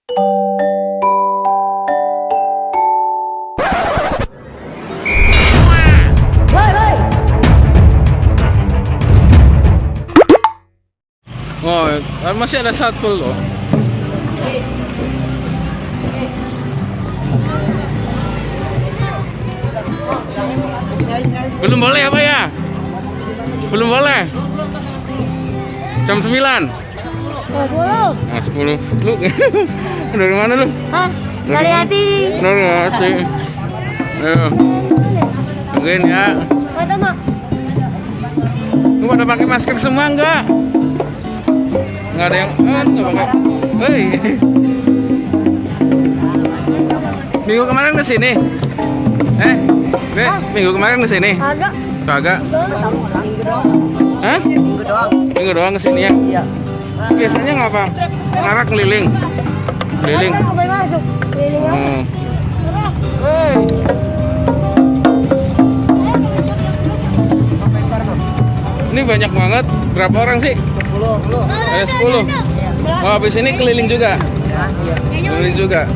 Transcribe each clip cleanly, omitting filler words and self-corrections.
Oh, masih ada satpol loh. Belum boleh apa ya? Belum boleh. Jam 9. 10. Nah, 10. Lu dari mana lu? Hah? Dari hati. Dari hati. Ayo. Tungguin ya. Kata mak. Lu pada pakai masker semua enggak? Enggak ada yang enggak pakai. Hei. Minggu kemarin ke sini. Be, minggu kemarin ke sini. Ada. Kagak. Minggu doang. Hah? Minggu doang. Minggu doang ke sini ya? Iya. Biasanya ngapa? Ngarak keliling. Keliling. Kan boleh masuk. Keliling apa? Hey. Ini banyak banget. Berapa orang sih? 10. Ada 10. Oh, habis ini keliling juga. Iya. Keliling juga.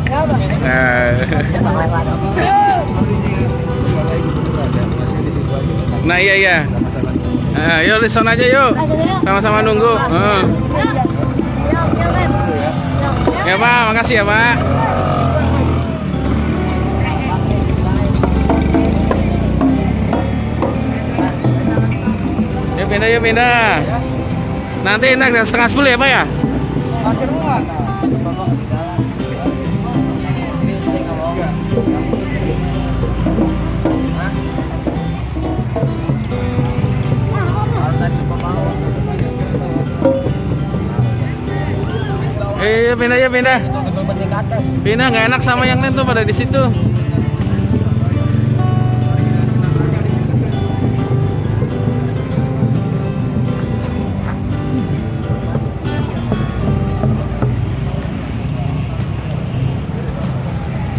Berapa? Nah, iya. Yuk di sana aja yuk. Sama-sama nunggu. Ya Pak, makasih ya Pak. Yuk pindah. Nanti enak dan 9:30 ya Pak ya? Masker mana? Pindah. Pindah nggak enak sama yang lain tuh pada di situ.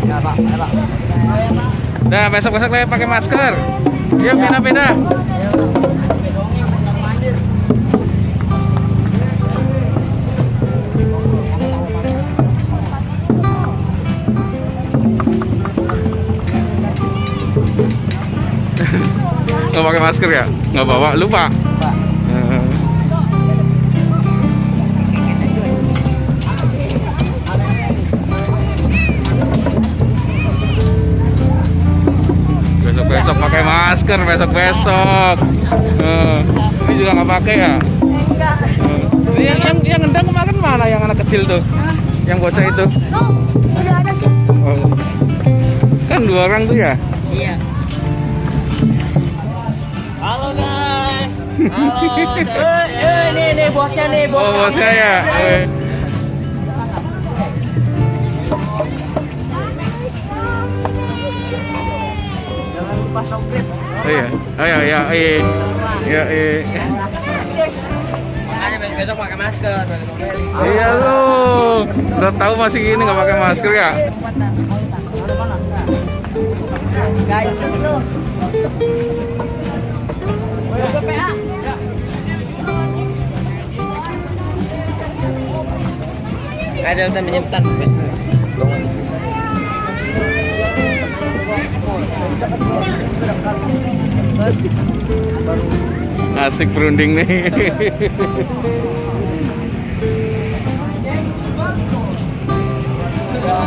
Ya, Pak. Nah, besok saya pakai masker. Yuk pindah. Nggak pakai masker ya? Nggak bawa, lupa. Besok pakai masker, besok. Ini juga nggak pakai ya? Ini yang ngendang kemarin mana? Yang anak kecil tuh, yang bocah itu? Udah ada sih. Oh. Kan 2 orang tuh ya? Iya. Halo guys. Halo. Nih bosnya nih, Oh, bosnya ya. Jangan lupa soprit. Iya. Makanya besok pakai masker. Iya lu. Udah tahu masih gini nggak pakai masker ya? Guys, lu. Ada udah menyempan. Asik berunding nih. Halo.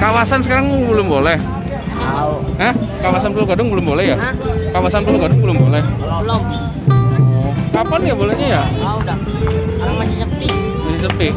Kawasan sekarang belum boleh. Tahu. Hah? Kawasan Pulau Gadung belum boleh ya? Hah? Kawasan Pulau Gadung belum boleh. Belum. Kapan ya bolehnya ya? Udah. Sekarang masih sepi. Masih sepi.